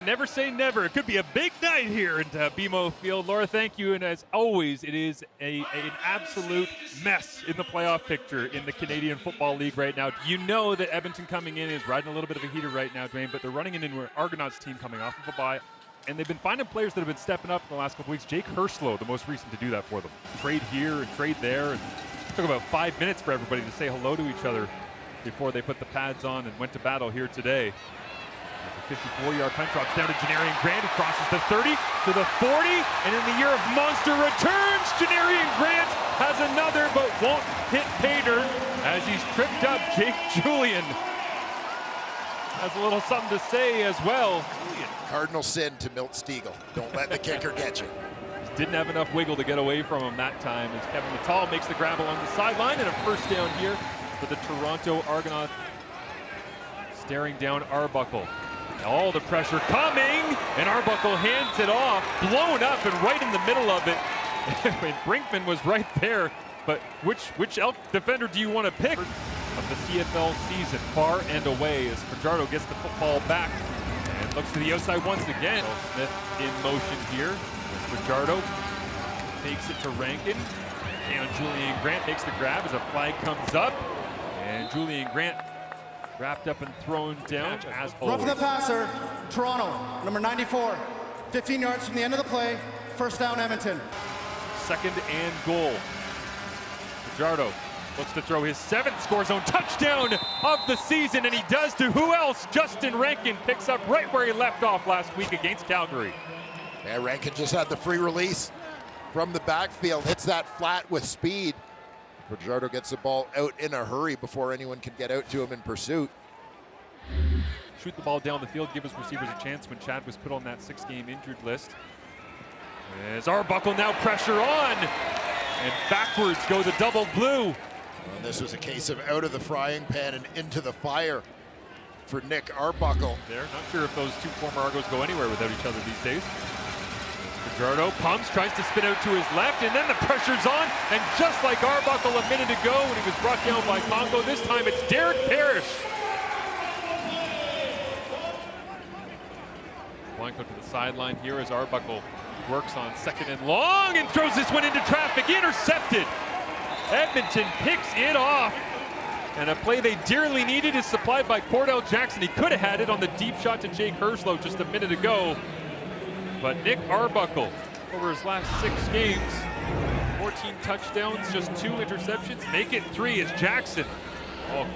Never say never. It could be a big night here at BMO Field. Laura, thank you. And as always, it is an absolute mess in the playoff picture in the Canadian Football League right now. You know that Edmonton coming in is riding a little bit of a heater right now, Dwayne, but they're running into an Argonauts team coming off of a bye. And they've been finding players that have been stepping up in the last couple weeks. Jake Herslow, the most recent to do that for them. Trade here and trade there. And it took about 5 minutes for everybody to say hello to each other before they put the pads on and went to battle here today. A 54-yard punt drops down to Janarian Grant, who crosses the 30 to the 40, and in the year of monster returns, Janarian Grant has another but won't hit pay dirt as he's tripped up. Jake Julian has a little something to say as well. Cardinal sin to Milt Stegall. Don't let the kicker get you. Just didn't have enough wiggle to get away from him that time as Kevin Natal makes the grab along the sideline, and a first down here for the Toronto Argonauts. Staring down Arbuckle. All the pressure coming, and Arbuckle hands it off, blown up and right in the middle of it. And Brinkman was right there, but which Elk defender do you want to pick of the CFL season? Far and away as Fajardo gets the football back and looks to the outside once again. Smith in motion here. Fajardo takes it to Rankin, and Julian Grant makes the grab as a flag comes up, and Julian Grant wrapped up and thrown down as always. Roughing the passer, Toronto, number 94. 15 yards from the end of the play. First down, Edmonton. Second and goal. Fajardo looks to throw his 7th score zone touchdown of the season, and he does to who else? Justin Rankin picks up right where he left off last week against Calgary. Yeah, Rankin just had the free release from the backfield, hits that flat with speed. Fajardo gets the ball out in a hurry before anyone can get out to him in pursuit. Shoot the ball down the field, give his receivers a chance when Chad was put on that 6-game injured list. As Arbuckle now pressure on, and backwards go the double blue. Well, this was a case of out of the frying pan and into the fire for Nick Arbuckle. There, not sure if those two former Argos go anywhere without each other these days. Fajardo pumps, tries to spin out to his left, and then the pressure's on, and just like Arbuckle a minute ago when he was brought down by Congo, this time it's Derek Parrish. Blanco to the sideline here as Arbuckle works on 2nd and long and throws this one into traffic, intercepted. Edmonton picks it off, and a play they dearly needed is supplied by Cordell Jackson. He could have had it on the deep shot to Jake Herslow just a minute ago. But Nick Arbuckle, over his last 6 games, 14 touchdowns, just 2 interceptions, make it 3 as Jackson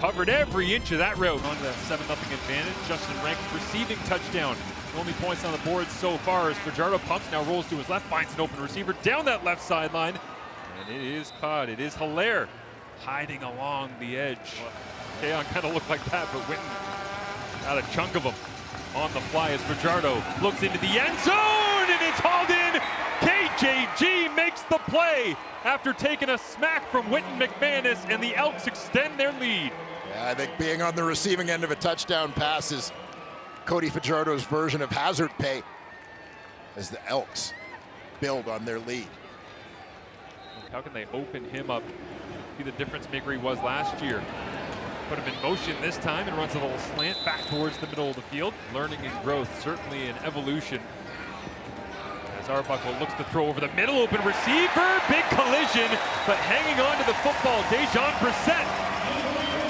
covered every inch of that route on the 7-0 advantage. Justin Rankin receiving touchdown. Only points on the board so far as Fajardo pumps, now rolls to his left, finds an open receiver down that left sideline, and it is caught. It is Hilaire hiding along the edge. Kayon kind of looked like that, but Witten got a chunk of him on the fly as Fajardo looks into the end zone, and it's hauled in. KJG makes the play after taking a smack from Witten McManus, and the Elks extend their lead. Yeah, I think being on the receiving end of a touchdown pass is Cody Fajardo's version of hazard pay as the Elks build on their lead. How can they open him up? Be the difference maker he was last year. Put him in motion this time and runs a little slant back towards the middle of the field. Learning and growth, certainly an evolution. As Arbuckle looks to throw over the middle, open receiver, big collision, but hanging on to the football, Dejon Brissett.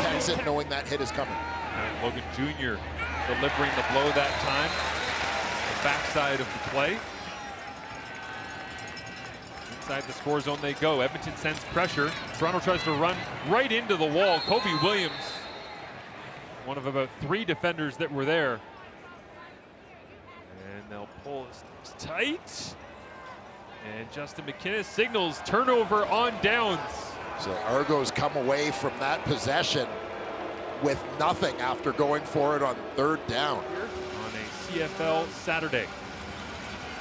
Tense it knowing that hit is coming. And Logan Jr. delivering the blow that time. The backside of the play. Inside the score zone they go. Edmonton sends pressure. Toronto tries to run right into the wall. Kobe Williams, one of about 3 defenders that were there. And they'll pull this tight. And Justin McKinnis signals turnover on downs. So Argos come away from that possession with nothing after going for it on 3rd down. On a CFL Saturday.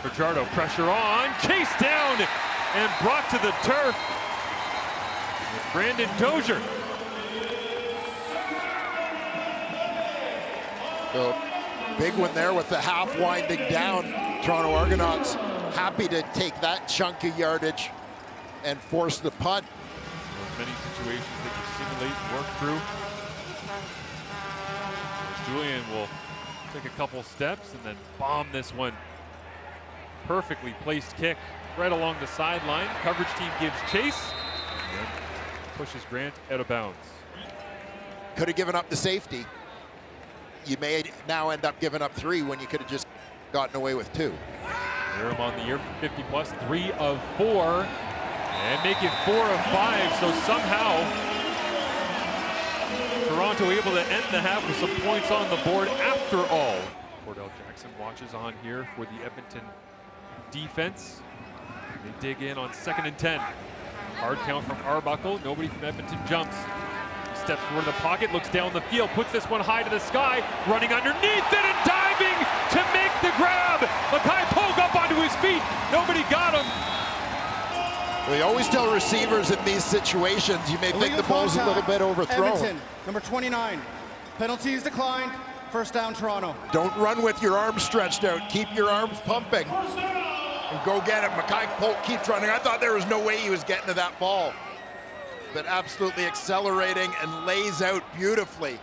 Fajardo pressure on, chased down, and brought to the turf with Brandon Dozier. So big one there with the half winding down. Toronto Argonauts happy to take that chunk of yardage and force the punt. So many situations that you simulate and work through. Julian will Take a couple steps and then bomb this one. Perfectly placed kick right along the sideline. Coverage team gives chase and pushes Grant out of bounds. Could have given up the safety. You may now end up giving up 3 when you could have just gotten away with 2. Durham on the year for 50 plus, 3 of 4, and make it 4 of 5. So somehow Toronto able to end the half with some points on the board after all. Cordell Jackson watches on here for the Edmonton defense. They dig in on 2nd and 10. Hard count from Arbuckle. Nobody from Edmonton jumps. He steps forward in the pocket, looks down the field, puts this one high to the sky, running underneath it and diving to make the grab. Mackay Polk up onto his feet. Nobody got him. We always tell receivers in these situations, you may think the ball's a little bit overthrown. Edmonton, number 29. Penalties declined. First down, Toronto. Don't run with your arms stretched out. Keep your arms pumping. And go get it. Mackay Polk keeps running. I thought there was no way he was getting to that ball. But absolutely accelerating and lays out beautifully.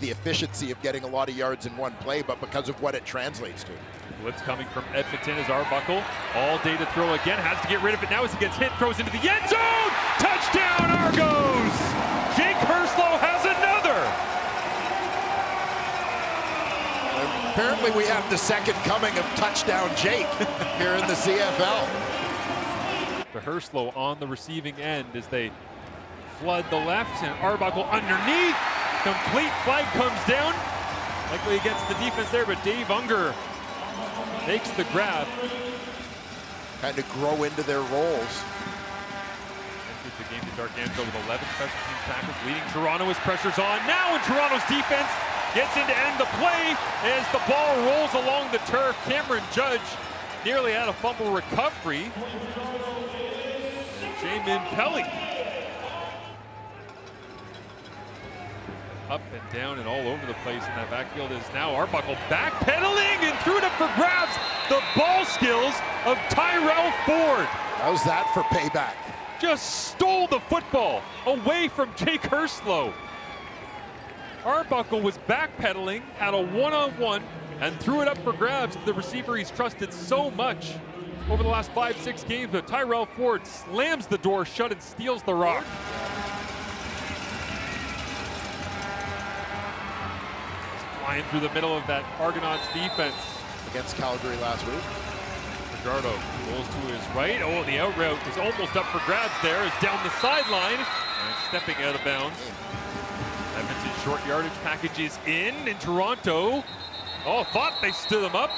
The efficiency of getting a lot of yards in one play, but because of what it translates to. Blitz coming from Edmonton as Arbuckle. All day to throw again. Has to get rid of it now as he gets hit. Throws into the end zone. Touchdown, Argos! Jake Herslow has another. Apparently we have the second coming of touchdown Jake here in the CFL. The Herslow on the receiving end as they flood the left, and Arbuckle underneath. Complete flag comes down. Likely against the defense there, but Dave Unger makes the grab. Kind of grow into their roles. Enters the game to Darganto with 11 special teams tackles, leading Toronto as pressure's on. Now, and Toronto's defense gets in to end the play as the ball rolls along the turf. Cameron Judge nearly had a fumble recovery. And Jamin Pelly up and down and all over the place in that backfield is now Arbuckle backpedaling and threw it up for grabs. The ball skills of Tyrell Ford. How's that for payback? Just stole the football away from Jake Herslow. Arbuckle was backpedaling, had a one-on-one, and threw it up for grabs to the receiver he's trusted so much over the last 5-6 games, but Tyrell Ford slams the door shut and steals the rock. Flying through the middle of that Argonauts defense. Against Calgary last week. Fajardo rolls to his right. Oh, the out route is almost up for grabs there. Is down the sideline and stepping out of bounds. Edmonton short yardage package is in Toronto. Oh, thought they stood him up.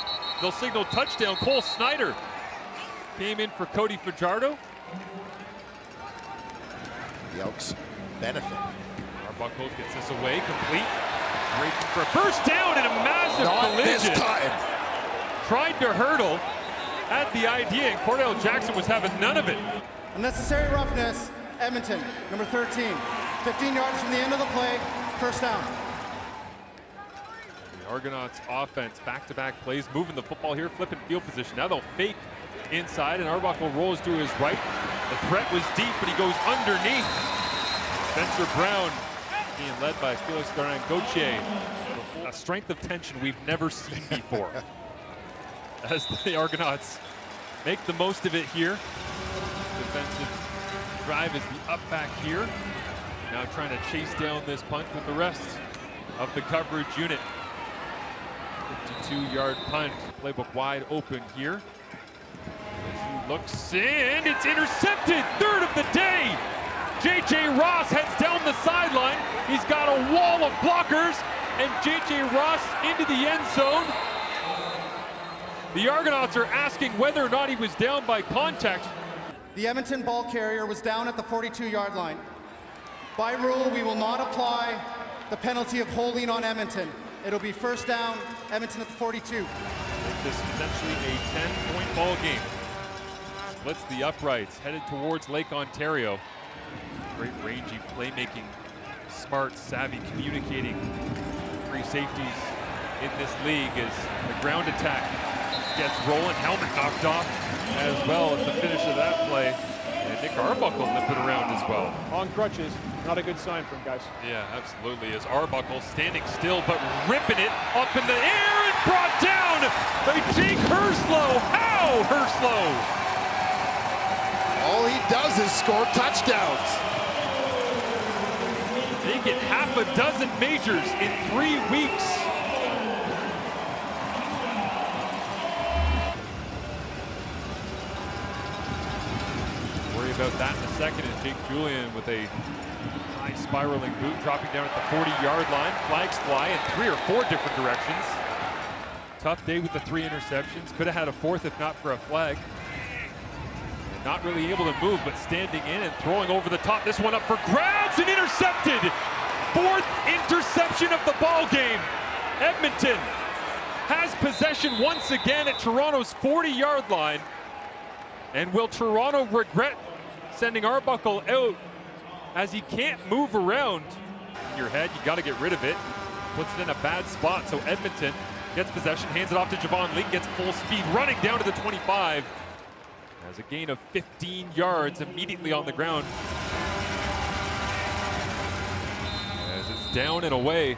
They'll signal touchdown. Cole Snyder came in for Cody Fajardo. The Elks benefit. Arbuckle gets this away, complete. Racing for a first down and a massive collision. This time. Tried to hurdle at the idea, and Cordell Jackson was having none of it. Unnecessary roughness, Edmonton, number 13. 15 yards from the end of the play, first down. The Argonauts offense, back-to-back plays, moving the football here, flipping field position. Now they'll fake inside, and Arbuckle rolls to his right. The threat was deep, but he goes underneath. Spencer Brown being led by Felix Gauthier. A strength of tension we've never seen before. As the Argonauts make the most of it here. Defensive drive is the up back here. Now trying to chase down this punt with the rest of the coverage unit. 52-yard punt. Playbook wide open here. He looks in, it's intercepted. Third of the day. J.J. Ross heads down the sideline. He's got a wall of blockers, and J.J. Ross into the end zone. The Argonauts are asking whether or not he was down by contact. The Edmonton ball carrier was down at the 42-yard line. By rule, we will not apply the penalty of holding on Edmonton. It'll be first down, Edmonton at the 42. Make this potentially a 10-point ball game. Splits the uprights, headed towards Lake Ontario. Great rangy playmaking, smart, savvy communicating. Three safeties in this league as the ground attack gets rolling. Helmet knocked off as well at the finish of that play. And Nick Arbuckle limping around as well. On crutches, not a good sign for him, guys. Yeah, absolutely. As Arbuckle standing still, but ripping it up in the air and brought down by Jake Herslow. How, Herslow? All he does is score touchdowns. Make it half a dozen majors in 3 weeks. Worry about that in a second as Jake Julian with a high spiraling boot dropping down at the 40-yard line. Flags fly in 3 or 4 different directions. Tough day with the 3 interceptions. Could have had a 4th if not for a flag. And not really able to move, but standing in and throwing over the top. This one up for grabs and intercepted. 4th interception of the ball game. Edmonton has possession once again at Toronto's 40-yard line. And will Toronto regret sending Arbuckle out as he can't move around? In your head, you got to get rid of it. Puts it in a bad spot, so Edmonton gets possession, hands it off to Javon Leake, gets full speed, running down to the 25. Has a gain of 15 yards immediately on the ground. As it's down and away.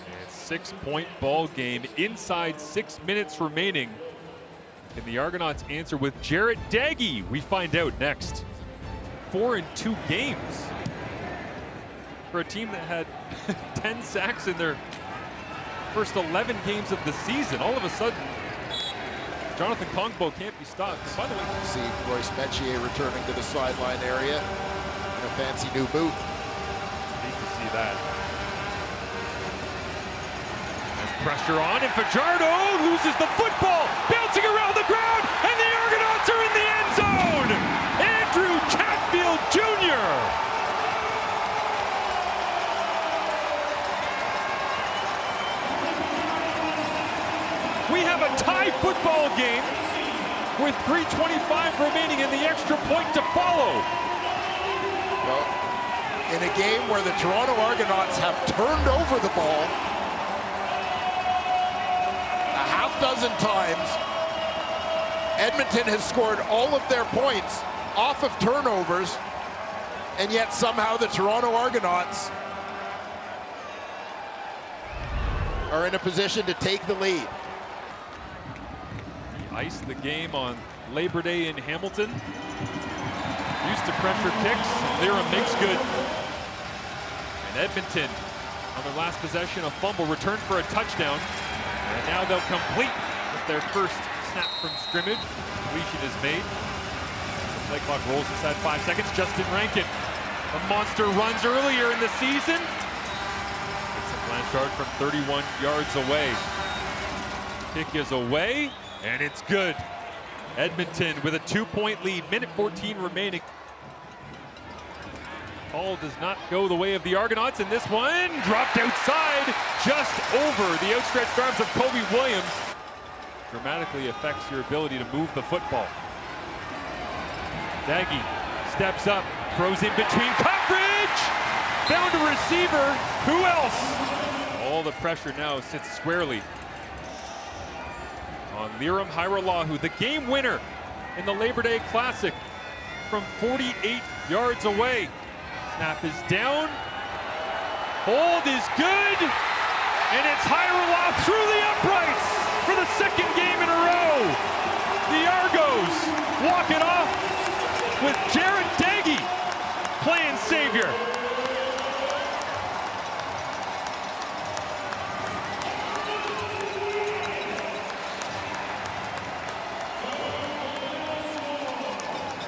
And 6-point ball game inside 6 minutes remaining. Can the Argonauts answer with Jarrett Daggy? We find out next. 4 in 2 games for a team that had 10 sacks in their first 11 games of the season. All of a sudden, Jonathan Kongbo can't be stopped. By the way, See Royce Metier returning to the sideline area in a fancy new boot. need to see that. There's pressure on, and Fajardo loses the football, bouncing around the ground, and the Argonauts are in the end zone! Andrew Chatfield Jr. We have a tie football game with 3:25 remaining and the extra point to follow. Well, in a game where the Toronto Argonauts have turned over the ball a half dozen times, Edmonton has scored all of their points off of turnovers, and yet somehow the Toronto Argonauts are in a position to take the lead. Iced the game on Labor Day in Hamilton. Used to pressure kicks. Lyra makes good. And Edmonton, on their last possession, a fumble returned for a touchdown. And now they'll complete with their first snap from scrimmage. Completion is made. The play clock rolls inside 5 seconds. Justin Rankin, a monster runs earlier in the season. Gets a Blanchard from 31 yards away. Kick is away. And it's good. Edmonton with a 2-point lead, minute 14 remaining. Ball does not go the way of the Argonauts, and this one dropped outside, just over the outstretched arms of Kobe Williams. Dramatically affects your ability to move the football. Daggy steps up, throws in between coverage, found a receiver. Who else? All the pressure now sits squarely on Liram Hairolahu, the game winner in the Labor Day Classic from 48 yards away. Snap is down, hold is good, and it's Hairolahu through the uprights for the 2nd game in a row. The Argos walk it off with Jerry